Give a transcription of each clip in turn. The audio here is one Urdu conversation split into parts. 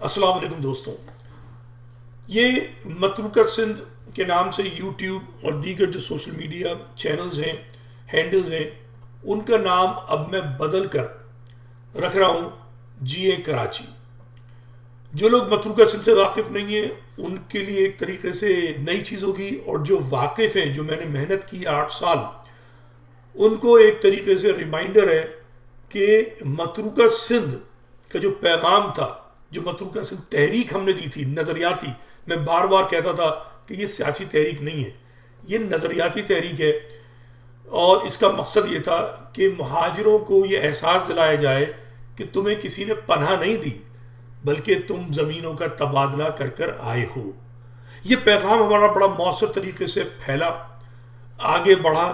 السلام علیکم دوستوں. یہ متروکہ سندھ کے نام سے یوٹیوب اور دیگر جو سوشل میڈیا چینلز ہیں، ہینڈلز ہیں، ان کا نام اب میں بدل کر رکھ رہا ہوں جی اے کراچی. جو لوگ متروکہ سندھ سے واقف نہیں ہیں ان کے لیے ایک طریقے سے نئی چیز ہوگی، اور جو واقف ہیں، جو میں نے محنت کی 8 سال، ان کو ایک طریقے سے ریمائنڈر ہے کہ متروکہ سندھ کا جو پیغام تھا، جو متروکہ سندھ تحریک ہم نے دی تھی نظریاتی، میں بار بار کہتا تھا کہ یہ سیاسی تحریک نہیں ہے، یہ نظریاتی تحریک ہے. اور اس کا مقصد یہ تھا کہ مہاجروں کو یہ احساس دلایا جائے کہ تمہیں کسی نے پناہ نہیں دی، بلکہ تم زمینوں کا تبادلہ کر کر آئے ہو. یہ پیغام ہمارا بڑا مؤثر طریقے سے پھیلا، آگے بڑھا.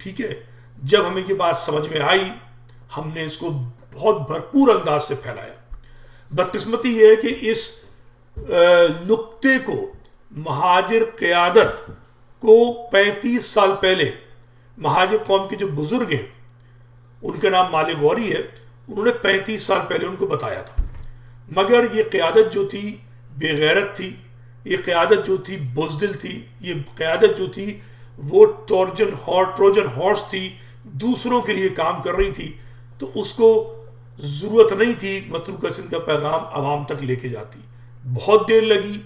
ٹھیک ہے، جب ہمیں یہ بات سمجھ میں آئی، ہم نے اس کو بہت بھرپور انداز سے پھیلایا. بدقسمتی یہ ہے کہ اس نقطے کو مہاجر قیادت کو 35 سال پہلے مہاجر قوم کے جو بزرگ ہیں، ان کا نام مالک غوری ہے، انہوں نے 35 سال پہلے ان کو بتایا تھا. مگر یہ قیادت جو تھی بے غیرت تھی، یہ قیادت جو تھی بزدل تھی، یہ قیادت جو تھی وہ ٹروجن ہارس تھی، دوسروں کے لیے کام کر رہی تھی. تو اس کو ضرورت نہیں تھی متروکہ سندھ کا پیغام عوام تک لے کے جاتی. بہت دیر لگی.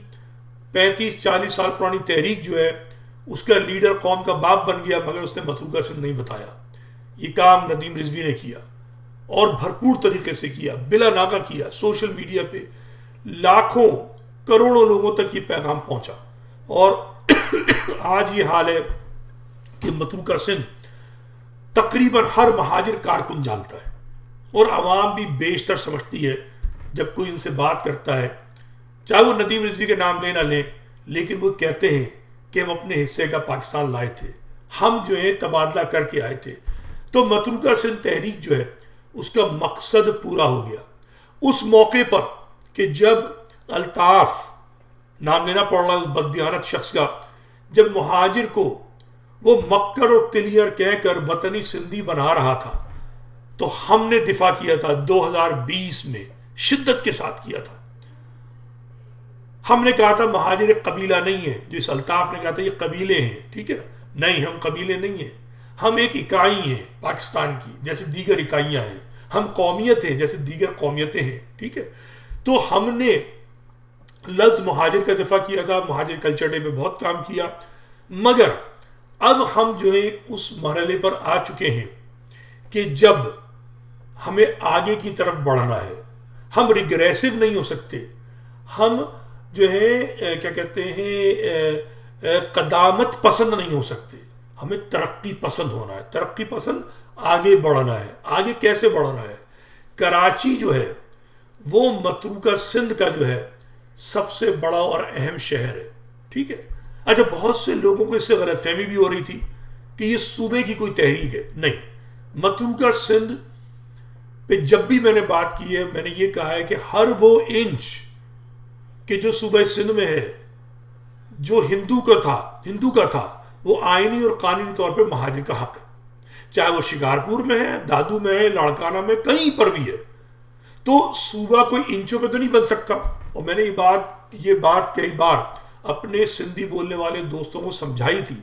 35-40 سال پرانی تحریک جو ہے، اس کا لیڈر قوم کا باپ بن گیا، مگر اس نے متروکہ سندھ نہیں بتایا. یہ کام ندیم رضوی نے کیا، اور بھرپور طریقے سے کیا، بلا ناغہ کیا. سوشل میڈیا پہ لاکھوں کروڑوں لوگوں تک یہ پیغام پہنچا. اور آج یہ حال ہے کہ متروکہ سندھ تقریباً ہر مہاجر کارکن جانتا ہے، اور عوام بھی بیشتر سمجھتی ہے. جب کوئی ان سے بات کرتا ہے، چاہے وہ ندیم رضوی کے نام لے نہ لیں، لیکن وہ کہتے ہیں کہ ہم اپنے حصے کا پاکستان لائے تھے، ہم جو ہے تبادلہ کر کے آئے تھے. تو متروکہ سندھ تحریک جو ہے، اس کا مقصد پورا ہو گیا. اس موقع پر کہ جب الطاف، نام لینا پڑ رہا ہے اس بددیانت شخص کا، جب مہاجر کو وہ مکر اور تلیئر کہہ کر وطنی سندھی بنا رہا تھا، تو ہم نے دفاع کیا تھا 2020 میں، شدت کے ساتھ کیا تھا. ہم نے کہا تھا مہاجر ایک قبیلہ نہیں ہے، جو اس الطاف نے کہا تھا یہ قبیلے ہیں. ٹھیک ہے، نہیں، ہم قبیلے نہیں ہیں، ہم ایک اکائی ہیں پاکستان کی، جیسے دیگر اکائیاں ہیں. ہم قومیت ہیں جیسے دیگر قومیتیں ہیں. ٹھیک ہے، تو ہم نے لفظ مہاجر کا دفاع کیا تھا، مہاجر کلچر ڈے پہ بہت کام کیا. مگر اب ہم جو ہے اس مرحلے پر آ چکے ہیں کہ جب ہمیں آگے کی طرف بڑھنا ہے. ہم ریگریسو نہیں ہو سکتے، ہم جو ہے کیا کہتے ہیں قدامت پسند نہیں ہو سکتے، ہمیں ترقی پسند ہونا ہے. ترقی پسند، آگے بڑھنا ہے. آگے کیسے بڑھنا ہے؟ کراچی جو ہے وہ متروکہ سندھ کا جو ہے سب سے بڑا اور اہم شہر ہے. ٹھیک ہے. اچھا، بہت سے لوگوں کو اس سے غلط فہمی بھی ہو رہی تھی کہ یہ صوبے کی کوئی تحریک ہے. نہیں، متروکہ سندھ پہ جب بھی میں نے بات کی ہے، میں نے یہ کہا ہے کہ ہر وہ انچ کہ جو صوبہ سندھ میں ہے، جو ہندو کا تھا، وہ آئینی اور قانونی طور پہ مہاجر کا حق ہے. چاہے وہ شکارپور میں ہے، دادو میں ہے، لاڑکانہ میں، کہیں پر بھی ہے. تو صوبہ کوئی انچوں پہ تو نہیں بن سکتا. اور میں نے یہ بات کئی بار اپنے سندھی بولنے والے دوستوں کو سمجھائی تھی،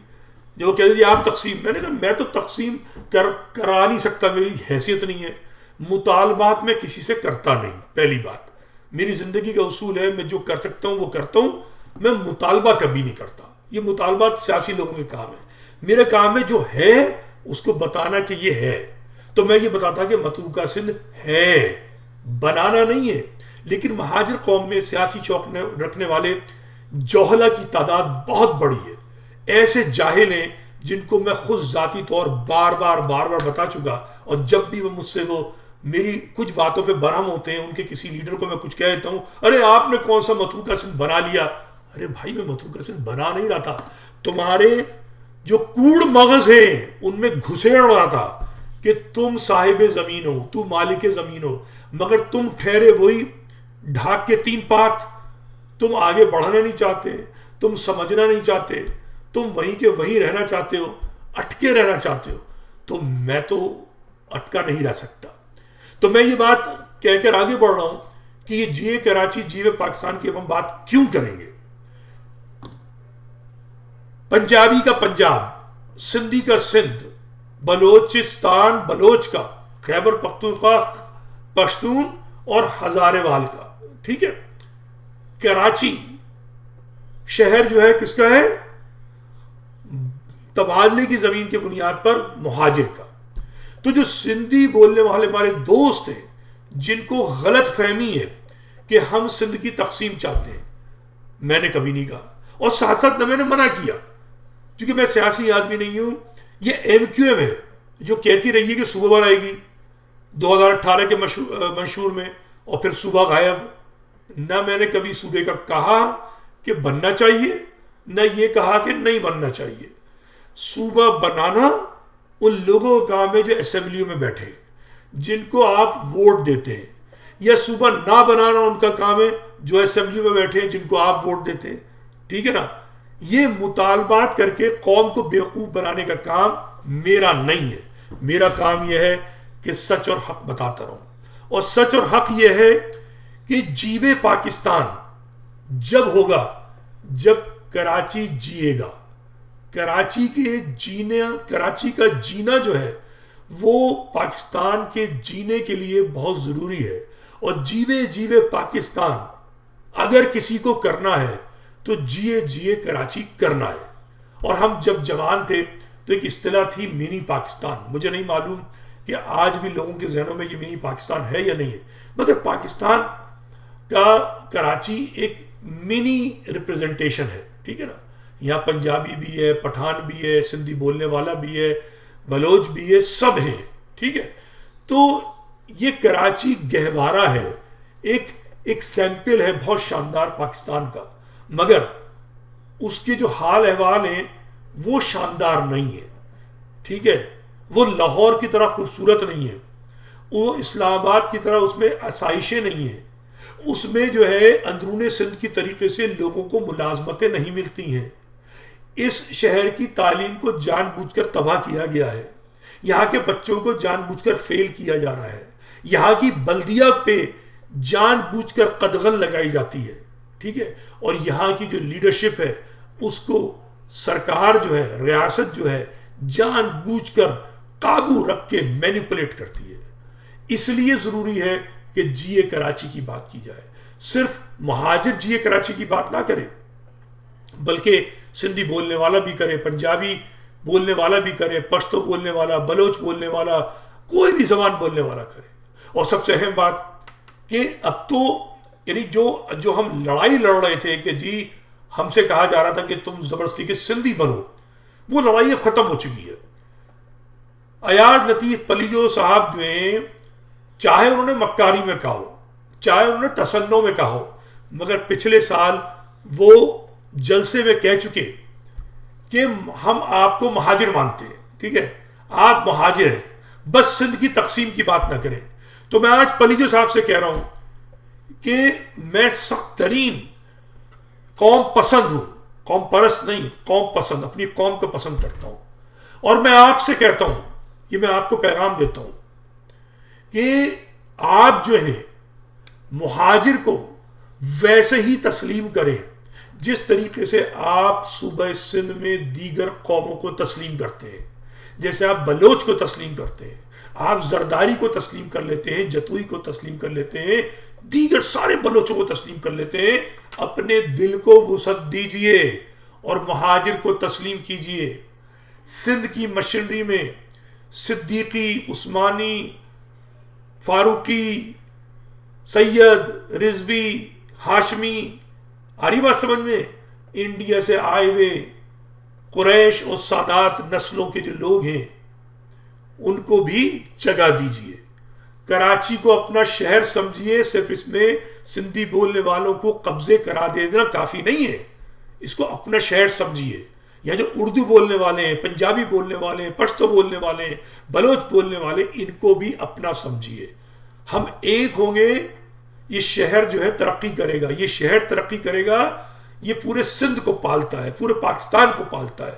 جو وہ کہتے تھے آپ تقسیم. میں نے کہا میں تو تقسیم کرا نہیں سکتا، میری حیثیت نہیں ہے. مطالبات میں کسی سے کرتا نہیں. پہلی بات، میری زندگی کا اصول ہے، میں جو کر سکتا ہوں وہ کرتا ہوں، میں مطالبہ کبھی نہیں کرتا. یہ مطالبات سیاسی لوگوں کے کام ہے. میرا کام ہے جو ہے اس کو بتانا کہ یہ ہے. تو میں یہ بتاتا کہ متروکہ سندھ ہے، بنانا نہیں ہے. لیکن مہاجر قوم میں سیاسی شوق رکھنے والے جوہلا کی تعداد بہت بڑی ہے. ایسے جاہل ہیں جن کو میں خود ذاتی طور بار بار بتا چکا. اور جب بھی وہ مجھ سے وہ میری کچھ باتوں پہ برہم ہوتے ہیں، ان کے کسی لیڈر کو میں کچھ کہہ دیتا ہوں، ارے آپ نے کون سا متروکہ سندھ بنا لیا. ارے بھائی، میں متروکہ سندھ بنا نہیں رہا تھا، تمہارے جو کوڑ مغز ہیں ان میں گھسیڑ رہا تھا کہ تم صاحب زمین ہو، تو مالک زمین ہو، مگر تم ٹھہرے وہی ڈھاک کے 3 پات. تم آگے بڑھنا نہیں چاہتے، تم سمجھنا نہیں چاہتے، تم وہیں کے وہیں رہنا چاہتے ہو، اٹکے رہنا چاہتے ہو. تو میں تو اٹکا نہیں رہ سکتا. تو میں یہ بات کہہ کر آگے بڑھ رہا ہوں کہ یہ جیے کراچی جیوے پاکستان کی اب ہم بات کیوں کریں گے. پنجابی کا پنجاب، سندھی کا سندھ، بلوچستان بلوچ کا، خیبر پختونخوا پشتون اور ہزارے وال کا. ٹھیک ہے. کراچی شہر جو ہے کس کا ہے؟ تبادلے کی زمین کے بنیاد پر مہاجر کا. تو جو سندھی بولنے والے ہمارے دوست ہیں جن کو غلط فہمی ہے کہ ہم سندھ کی تقسیم چاہتے ہیں، میں نے کبھی نہیں کہا، اور ساتھ ساتھ میں نے منع کیا، کیونکہ میں سیاسی آدمی نہیں ہوں. یہ ایم کیو ایم ہے جو کہتی رہی ہے کہ صوبہ بنائے گی 2018 کے منشور میں، اور پھر صوبہ غائب. نہ میں نے کبھی صوبے کا کہا کہ بننا چاہیے، نہ یہ کہا کہ نہیں بننا چاہیے. صوبہ بنانا ان لوگوں کا کام ہے جو اسمبلیوں میں بیٹھے، جن کو آپ ووٹ دیتے ہیں، یا صوبہ نہ بنانا ان کا کام ہے جو اسمبلیوں میں بیٹھے ہیں جن کو آپ ووٹ دیتے ہیں. ٹھیک ہے نا. یہ مطالبات کر کے قوم کو بیوقوف بنانے کا کام میرا نہیں ہے. میرا کام یہ ہے کہ سچ اور حق بتاتا رہوں. اور سچ اور حق یہ ہے کہ جیوے پاکستان جب ہوگا جب کراچی جیے گا. کراچی کا جینا جو ہے وہ پاکستان کے جینے کے لیے بہت ضروری ہے. اور جیوے پاکستان اگر کسی کو کرنا ہے تو جیے کراچی کرنا ہے. اور ہم جب جوان تھے تو ایک اصطلاح تھی منی پاکستان. مجھے نہیں معلوم کہ آج بھی لوگوں کے ذہنوں میں یہ منی پاکستان ہے یا نہیں ہے، مگر پاکستان کا کراچی ایک منی ریپریزنٹیشن ہے. ٹھیک ہے نا. یہاں پنجابی بھی ہے، پٹھان بھی ہے، سندھی بولنے والا بھی ہے، بلوچ بھی ہے، سب ہیں. ٹھیک ہے. تو یہ کراچی گہوارہ ہے، ایک سیمپل ہے بہت شاندار پاکستان کا، مگر اس کے جو حال احوال ہیں وہ شاندار نہیں ہے. ٹھیک ہے. وہ لاہور کی طرح خوبصورت نہیں ہے، وہ اسلام آباد کی طرح اس میں آسائشیں نہیں ہیں، اس میں جو ہے اندرون سندھ کی طریقے سے لوگوں کو ملازمتیں نہیں ملتی ہیں. اس شہر کی تعلیم کو جان بوجھ کر تباہ کیا گیا ہے. یہاں کے بچوں کو جان بوجھ کر فیل کیا جا رہا ہے. یہاں کی بلدیہ پہ جان بوجھ کر قدغن لگائی جاتی ہے. ٹھیک ہے. اور یہاں کی جو لیڈرشپ ہے اس کو سرکار جو ہے، ریاست جو ہے، جان بوجھ کر قابو رکھ کے مینیپولیٹ کرتی ہے. اس لیے ضروری ہے کہ جیے کراچی کی بات کی جائے. صرف مہاجر جیے کراچی کی بات نہ کرے، بلکہ سندھی بولنے والا بھی کرے، پنجابی بولنے والا بھی کرے، پشتو بولنے والا، بلوچ بولنے والا، کوئی بھی زبان بولنے والا کرے. اور سب سے اہم بات کہ اب تو یعنی جو ہم لڑائی لڑ رہے تھے کہ جی ہم سے کہا جا رہا تھا کہ تم زبردستی کے سندھی بنو، وہ لڑائی اب ختم ہو چکی ہے. ایاز لطیف پلیجو صاحب جو ہیں، چاہے انہوں نے مکاری میں کہا ہو، چاہے انہوں نے تسنوں میں کہا ہو، مگر پچھلے سال وہ جلسے میں کہہ چکے کہ ہم آپ کو مہاجر مانتے ہیں. ٹھیک ہے. آپ مہاجر ہیں، بس سندھ کی تقسیم کی بات نہ کریں. تو میں آج پلیجو صاحب سے کہہ رہا ہوں کہ میں سخت ترین قوم پسند ہوں، قوم پرست نہیں، قوم پسند، اپنی قوم کو پسند کرتا ہوں. اور میں آپ سے کہتا ہوں، یہ میں آپ کو پیغام دیتا ہوں کہ آپ جو ہیں مہاجر کو ویسے ہی تسلیم کریں جس طریقے سے آپ صوبہ سندھ میں دیگر قوموں کو تسلیم کرتے ہیں. جیسے آپ بلوچ کو تسلیم کرتے ہیں، آپ زرداری کو تسلیم کر لیتے ہیں، جتوئی کو تسلیم کر لیتے ہیں، دیگر سارے بلوچوں کو تسلیم کر لیتے ہیں. اپنے دل کو وسعت دیجئے اور مہاجر کو تسلیم کیجئے. سندھ کی مشنری میں صدیقی، عثمانی، فاروقی، سید، رضوی، ہاشمی، آ رہی بات سمجھ میں؟ انڈیا سے آئے ہوئے قریش اور سادات نسلوں کے جو لوگ ہیں ان کو بھی جگہ دیجئے. کراچی کو اپنا شہر سمجھیے. صرف اس میں سندھی بولنے والوں کو قبضے کرا دینا کافی نہیں ہے، اس کو اپنا شہر سمجھیے. یہاں جو اردو بولنے والے ہیں، پنجابی بولنے والے ہیں، پشتو بولنے والے ہیں، بلوچ بولنے والے، ان کو بھی اپنا سمجھیے. ہم ایک ہوں گے، یہ شہر جو ہے ترقی کرے گا. یہ شہر ترقی کرے گا، یہ پورے سندھ کو پالتا ہے، پورے پاکستان کو پالتا ہے.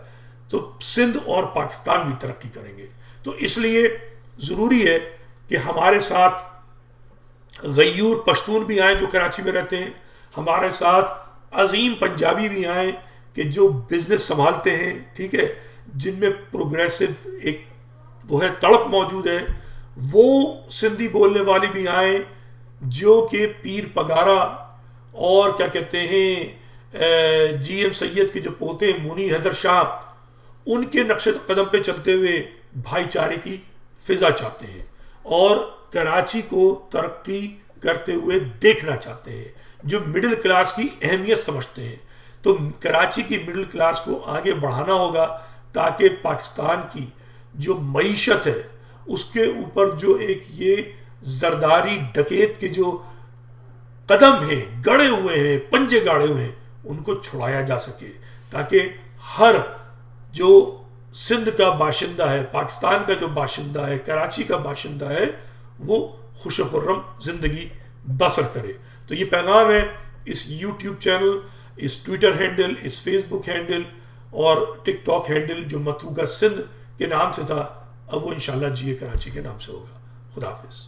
تو سندھ اور پاکستان بھی ترقی کریں گے. تو اس لیے ضروری ہے کہ ہمارے ساتھ غیور پشتون بھی آئیں جو کراچی میں رہتے ہیں، ہمارے ساتھ عظیم پنجابی بھی آئیں کہ جو بزنس سنبھالتے ہیں، ٹھیک ہے، جن میں پروگریسو ایک وہ ہے تڑپ موجود ہے. وہ سندھی بولنے والی بھی آئیں جو کہ پیر پگارا اور کیا کہتے ہیں جی ایم سید کے جو پوتے ہیں مونی حیدر شاہ، ان کے نقش قدم پہ چلتے ہوئے بھائی چارے کی فضا چاہتے ہیں اور کراچی کو ترقی کرتے ہوئے دیکھنا چاہتے ہیں، جو مڈل کلاس کی اہمیت سمجھتے ہیں. تو کراچی کی مڈل کلاس کو آگے بڑھانا ہوگا تاکہ پاکستان کی جو معیشت ہے اس کے اوپر جو ایک یہ زرداری ڈکیت کے جو قدم ہیں، گڑے ہوئے ہیں، پنجے گاڑے ہوئے ہیں، ان کو چھڑایا جا سکے تاکہ ہر جو سندھ کا باشندہ ہے، پاکستان کا جو باشندہ ہے، کراچی کا باشندہ ہے، وہ خوش و خرم زندگی بسر کرے. تو یہ پیغام ہے اس یوٹیوب چینل، اس ٹویٹر ہینڈل، اس فیس بک ہینڈل اور ٹک ٹاک ہینڈل جو متروکہ سندھ کے نام سے تھا، اب وہ انشاءاللہ جی اے کراچی کے نام سے ہوگا. خدا حافظ.